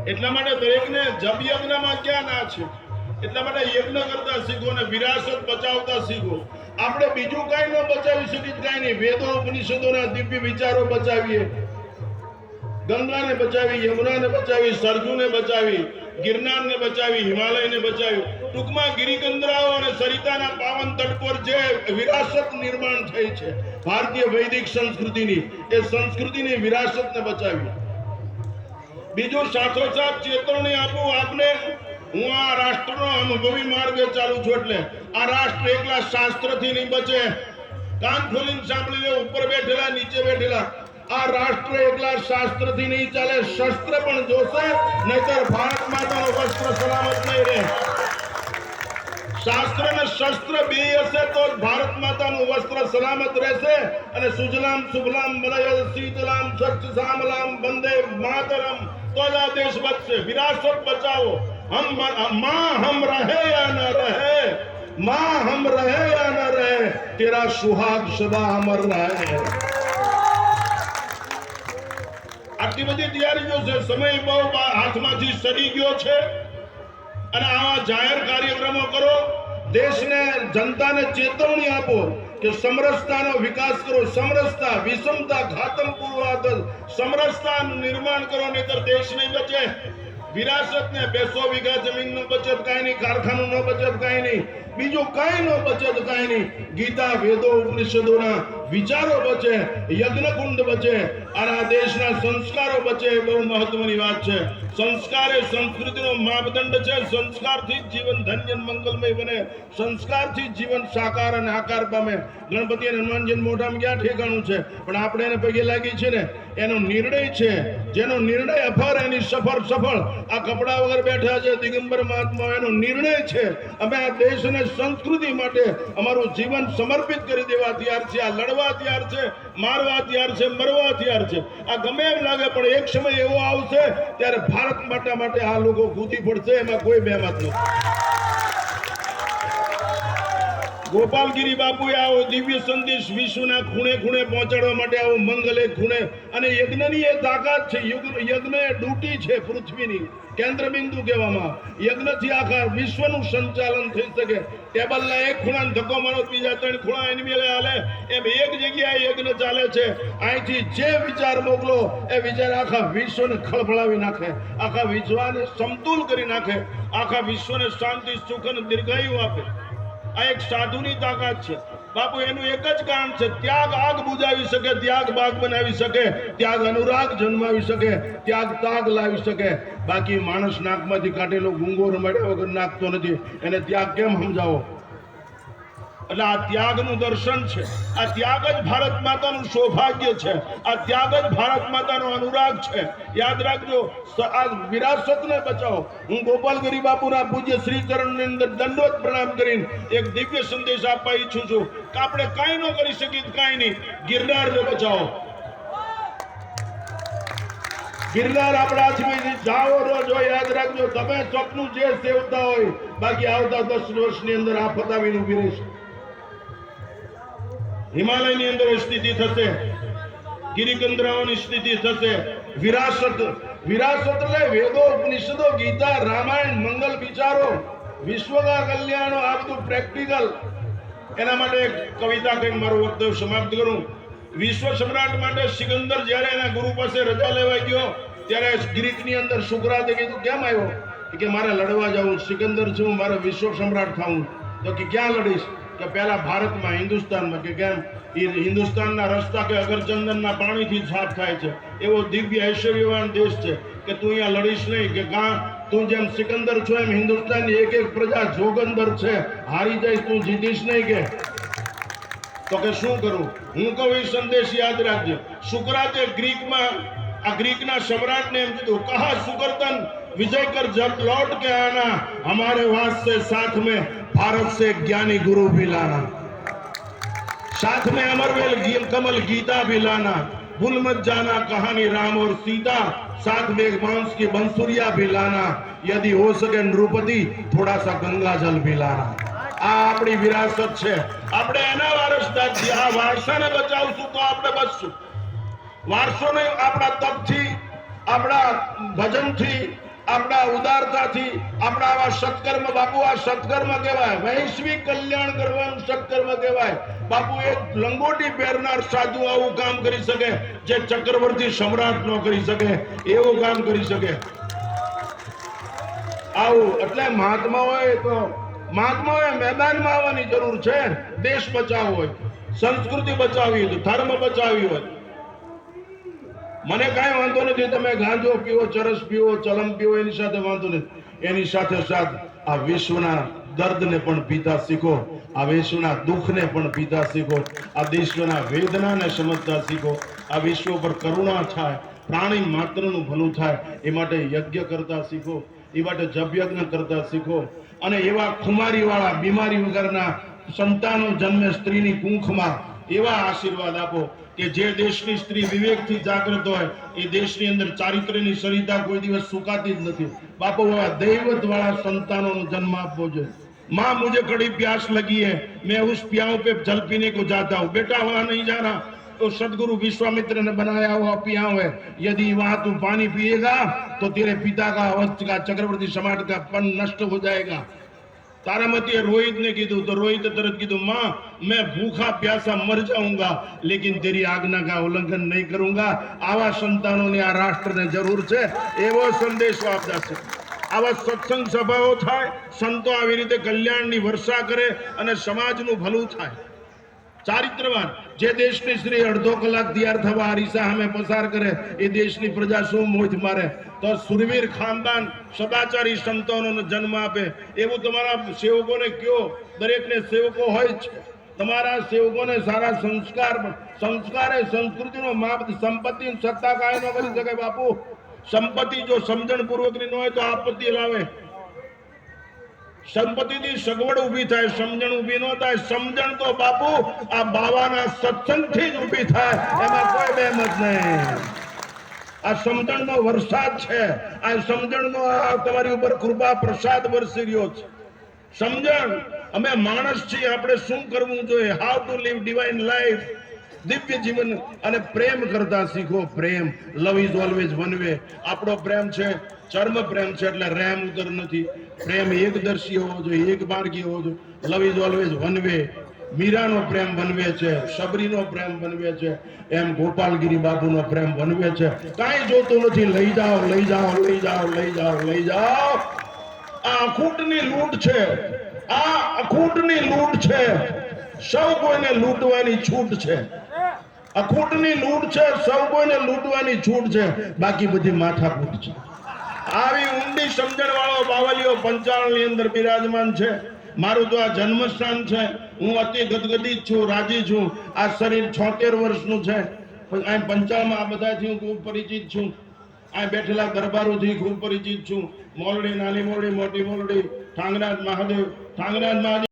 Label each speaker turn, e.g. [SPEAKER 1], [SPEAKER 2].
[SPEAKER 1] એટલા માટે દરેકને જપ યજ્ઞમાં ક્યાં ના છે, એટલા માટે યજ્ઞ કરતા શીખો અને વિરાસત બચાવતા શીખો. આપણે બીજું કઈ ન બચાવી શકીએ, કઈ નહીં. વેદો ઉપનિષદોના દિવ્ય વિચારો બચાવીએ, ગંગાને બચાવી, યમુનાને બચાવી, સરજુને બચાવી, ગિરનારને બચાવી, હિમાલયને બચાવી. ટૂંકમાં ગિરિકંદરાઓ અને સરિતાના પાવન તટ પર જે વિરાસત નિર્માણ થઈ છે ભારતીય વૈદિક સંસ્કૃતિની, એ સંસ્કૃતિની વિરાસતને બચાવી. બીજું સાથોસાથ ચેતવણી આપું આપને, હું આ રાષ્ટ્રનો અનુભવી માર્ગે ચાલુ છું. એટલે આ રાષ્ટ્ર એકલા શાસ્ત્રથી નહીં બચે. કાન ખોલીને સાંભળી લે, ઉપર બેઠેલા નીચે બેઠેલા, આ રાષ્ટ્ર એકલા શાસ્ત્રથી નહીં ચાલે, શસ્ત્ર પણ જોશે, નહીતર ભારત માતાનો વસ્ત્ર સલામત નહીં રહે. શાસ્ત્ર અને શસ્ત્ર બે હશે તો ભારત માતાનું વસ્ત્ર સલામત રહેશે. અને સુજલામ સુફલામ મલય શીતલામ સ્વચ્છ શ્યામલામ વંદે માતરમ, તો જ આ દેશ બચશે. વિરાસત બચાવો. હમ રહે યા ન રહે, माँ हम रहे या न रहे, तेरा सुहाग सदा अमर रहे. આટલી બધી તૈયારીઓ છે, સમય બહુ હાથમાંથી સડી ગયો છે અને આવા જાહેર કાર્યક્રમો કરો. દેશને, જનતાને ચેતવણી આપો કે સમરસતાનો વિકાસ કરો. સમરસતા, વિષમતા ખાતમ પૂર્વાત, સમરસતાનું નિર્માણ કરો, નહીતર દેશ નહીં બચે. વિરાસત ને 200 વીઘા જમીન નો બચત કઈ નહીં, કારખાનું નો બચત કઈ નહીં, બીજું કઈ નો બચત કઈ નહીં. ગીતા, વેદો, ઉપનિષદોના વિચારો બચે, યજ્ઞકુંડ બચે અને આ દેશના સંસ્કારો બચે. બહુ મહત્વની વાત છે. સંસ્કાર એ સંસ્કૃતિનો માપદંડ છે. સંસ્કારથી જીવન ધન્ય મંગલમય બને, સંસ્કારથી જીવન સાકાર અને આકાર પામે. ગણપતિ અને હનુમાનજી મોઢામાં ક્યાં ઠેકાણું છે, પણ આપણે એને પગે લાગી છે ને, એનો નિર્ણય છે. જેનો નિર્ણય અફર એની સફર સફળ. આ કપડા વગર બેઠા છે દિગંબર મહાત્મા, એનો નિર્ણય છે અમે આ દેશ અને સંસ્કૃતિ માટે અમારું જીવન સમર્પિત કરી દેવા તૈયાર છે. આ લડવા તૈયાર છે, મારવા તૈયાર છે, મરવા તૈયાર છે. આ ગમે એમ લાગે, પણ એક સમય એવો આવશે ત્યારે ભારત માટે આ લોકો કૂદી પડશે, એમાં કોઈ બેમત નથી. ગોપાલગીરી બાપુએ આવો દિવ્ય સંદેશ વિશ્વના ખૂણે ખૂણે પહોંચાડવા માટે, આવો મંગલ એક ખૂણે. અને યજ્ઞની એ તાકાત છે. યજ્ઞ એ ડ્યુટી છે પૃથ્વીની, કેન્દ્ર બિંદુ કહેવામાં. યજ્ઞથી આખા વિશ્વનું સંચાલન થઈ શકે. ટેબલના એક ખૂણાને ધક્કો મારો, બીજા 3 ખૂણા એની મેલે હાલે, એમ એક જગ્યાએ યજ્ઞ ચાલે છે. અહીંથી જે વિચાર મોકલો એ વિચાર આખા વિશ્વને ખળભળાવી નાખે, આખા વિશ્વને સમતુલ કરી નાખે, આખા વિશ્વને શાંતિ, સુખ અને દીર્ઘાયુ આપે. આ એક સાધુની તાકાત છે બાપુ. એનું એક જ કારણ છે, ત્યાગ આગ બુજાવી શકે, ત્યાગ બાગ બનાવી શકે, ત્યાગ અનુરાગ જન્માવી શકે, ત્યાગ તાગ લાવી શકે. બાકી માણસ નાકમાંથી કાઢેલો ગુંગો રમાડ્યા વગર નાખતો નથી, એને ત્યાગ કેમ સમજાવો? એટલે આ ત્યાગનું દર્શન છે. આ ત્યાગ જ ભારત માતાનું સૌભાગ્ય છે. આ ત્યાગ જ ભારત માતાનો અનુરાગ છે. યાદ રાખજો, આ વિરાસતને બચાવો. હું ગોપાલગીરી બાપુના પૂજ્ય શ્રી ચરણની અંદર દંડવત પ્રણામ કરીને એક દિવ્ય સંદેશ આપવા ઈચ્છું છું કે આપણે કાંઈ ન કરી શકીએ, કાંઈ નહીં, ગિરનારને બચાવો. ગિરનાર આપણા હાથમાંથી જાઓ રોજ. યાદ રાખજો, તમે સ્વપ્નું જે સેવતા હોય, બાકી આવતા 10 વર્ષની અંદર આફત આવીને ઉભી રહેશે. હિમાલયની અંદર સ્થિતિ થશે, ગિરિકંદરાઓની સ્થિતિ થશે. વિરાસત, વિરાસત એટલે વેદો, ઉપનિષદો, ગીતા, રામાયણ, મંગલ વિચારો, વિશ્વના કલ્યાણો, આ બધું પ્રેક્ટિકલ. એના માટે એક કવિતા કહીને મારું વક્તવ્ય સમાપ્ત કરું. વિશ્વ સમ્રાટ માટે સિકંદર જ્યારે એના ગુરુ પાસે રજા લેવા ગયો, ત્યારે ગ્રીકની અંદર શુક્રાતે કીધું, કેમ આવ્યો? કે મારે લડવા જવું, સિકંદર છું, મારે વિશ્વ સમ્રાટ થવું. તો કે ક્યાં લડીશ? કે પહેલા ભારતમાં, હિન્દુસ્તાનમાં. કે કેમ? એ હિન્દુસ્તાનના રસ્તા કે અગરચંદનના પાણીથી સાફ થાય છે, એવો દિવ્ય ઐશ્વર્યવાન દેશ છે. કે તું અહીંયા લડીશ નહીં. કે કાં? તું જેમ સિકંદર છો એમ હિન્દુસ્તાનની એક એક પ્રજા જોગંદર છે, હારી જઈશ, તું જીતીશ નહીં. કે તો કે શું કરું? હું કહું એ સંદેશ યાદ રાખજો. શુક્રાતે ગ્રીકમાં, આ ગ્રીકના સમ્રાટને એમ કીધું, કહા સુકર્તન विजय कर जब लौट के आना, हमारे वास से साथ में भारत से ज्ञानी गुरु भी लाना, साथ में अमरवेल कमल गीता भी लाना, भूल मत जाना कहानी राम और सीता, साथ में मांस की बंसुरिया भी लाना, यदि हो सके नृपति थोड़ा सा गंगा जल भी लाना. આ આપણી વિરાસત છે. આપણે એના વારસદાર છીએ. આ વારસાને બચાવશું તો આપણે બચશું. વારસોને આપણા તપથી, આપણા ભજનથી, આપણા ઉદારતાથી આપણા આવા સત્કર્મ, બાપુ આ સત્કર્મ કહેવાય, વૈશ્વિક કલ્યાણ કરવાનું સત્કર્મ કહેવાય. બાપુ એક લંગોટી પહેરનાર સાધુ આવું કામ કરી શકે જે ચક્રવર્તી સમ્રાટ ન કરી શકે, એવું કામ કરી શકે. આવું એટલે મહાત્માઓએ મેદાનમાં આવવાની જરૂર છે. દેશ બચાવવો હોય, સંસ્કૃતિ બચાવવી હોય, ધર્મ બચાવવી હોય. મને કાંઈ વાંધો નથી, તમે ગાંજો પીવો, ચરસ પીવો, ચલમ પીવો, એની સાથે વાંધો નથી. એની સાથે સાથ આ વિશ્વના દર્દને પણ પીતા શીખો, આ વિશ્વના દુઃખને પણ પીતા શીખો, આ વિશ્વના વેદનાને સમજતા શીખો. આ વિશ્વ પર કરુણા થાય, પ્રાણી માત્રનું ભલું થાય, એ માટે યજ્ઞ કરતા શીખો, એ માટે જપયજ્ઞ કરતા શીખો. અને એવા ખુમારીવાળા બીમારી વગરના સંતાનો જન્મે સ્ત્રીની કુંખમાં, એવા આશીર્વાદ આપો કે જે દેશની સ્ત્રી વિવેકથી જાગૃત હોય એ દેશની અંદર ચારિત્ર્યની સરિતા કોઈ દિવસ સુકાતી જ નથી. બાપુ આવા દૈવત વાળા સંતાનોનો જન્મ આપવો જોઈએ. माँ मुझे कड़ी प्यास लगी है, मैं उस प्याऊ पे जल पीने को जाता हूँ. बेटा वहां नहीं जाना, तो सदगुरु विश्वामित्र ने बनाया हुआ प्याऊ है, यदि वहां तू पानी पिएगा तो तेरे पिता का अवध का चक्रवर्ती सम्राट का पन नष्ट हो जाएगा. तारामती रोहित ने कीधु तो रोहित तरत कीधु, माँ मैं भूखा प्यासा मर जाऊंगा लेकिन तेरी आज्ञा का उल्लंघन नहीं करूंगा. आवा संतानों ने आ राष्ट्र ने जरूर है, एवो संदेशो आपदा છે. આવા સત્સંગ સભાઓ થાય, સંતો આવી રીતે કલ્યાણની વર્ષા કરે અને સમાજનું ભલું થાય. ચારિત્રવાન જે દેશની સ્ત્રી અડધો કલાક તૈયાર થવા અરીસા સામે પસાર કરે એ દેશની પ્રજા શું મોજ મારે. તો સુરવીર ખાનદાન સદાચારી સંતાનોને જન્મ આપે એવું તમારા સેવકોને કયો. દરેકને સેવકો હોય જ, તમારા સેવકોને સારા સંસ્કાર એ સંસ્કૃતિનો માપ. સંપત્તિ સત્તા કાંઈ ન કરી શકે બાપુ. સંપત્તિ જો સમજણ પૂર્વકની ન હોય તો આપત્તિ લાવે. સંપત્તિની સગવડ ઊભી થાય, સમજણ ઊભી ન થાય. સમજણ તો બાપુ આ બાવાના સત્સંગથી જ ઊભી થાય, એમાં કોઈ બેમત નહીં. આ સમજણનો વરસાદ છે, આ સમજણનો તમારી ઉપર કૃપા પ્રસાદ વરસી રહ્યો છે. સમજણ, અમે માણસ છીએ, આપણે શું કરવું જોઈએ, how to live divine life, દિવ્ય જીવન. અને પ્રેમ કરતા શીખો. પ્રેમ, love is always one way. આપણો પ્રેમ છે ચર્મ પ્રેમ છે, એટલે રેમ ઉતર નથી. પ્રેમ એકદર્શી હોવો જોઈએ, એક માર્ગી હોવો જોઈએ. Love is always one way. મીરાનો પ્રેમ વનવે છે, શબરીનો પ્રેમ વનવે છે, એમ ગોપાલગીરી બાપુનો પ્રેમ વનવે છે. કાંઈ જોતું નથી, લઈ જાઓ, લઈ જાઓ, લઈ જાઓ, લઈ જાઓ, લઈ જાઓ. આ અખૂટની લૂંટ છે, આ અખૂટની લૂંટ છે. સૌ કોઈને લૂંટવાની છૂટ છે. અખૂટની લૂંટ છે, સૌ કોઈને લૂંટવાની છૂટ છે, બાકી બધી માથાકૂટ છે. આવી ઊંડી સમજણ વાળો બાવલીઓ પંચાળની અંદર બિરાજમાન છે. મારું તો આ જન્મસ્થાન છે. હું અતિ ગદગદિત છું, રાજી છું. આ શરીર 76 વર્ષનું છે. અહીં પંચાળમાં આ બધાથી હું ખૂબ પરિચિત છું. અહીં બેઠેલા દરબારોથી ખૂબ પરિચિત છું. મોરડી, નાની મોરડી, મોટી મોરડી, ઠાંગરાજ મહાદેવ, ઠાંગરાજ મહાદેવ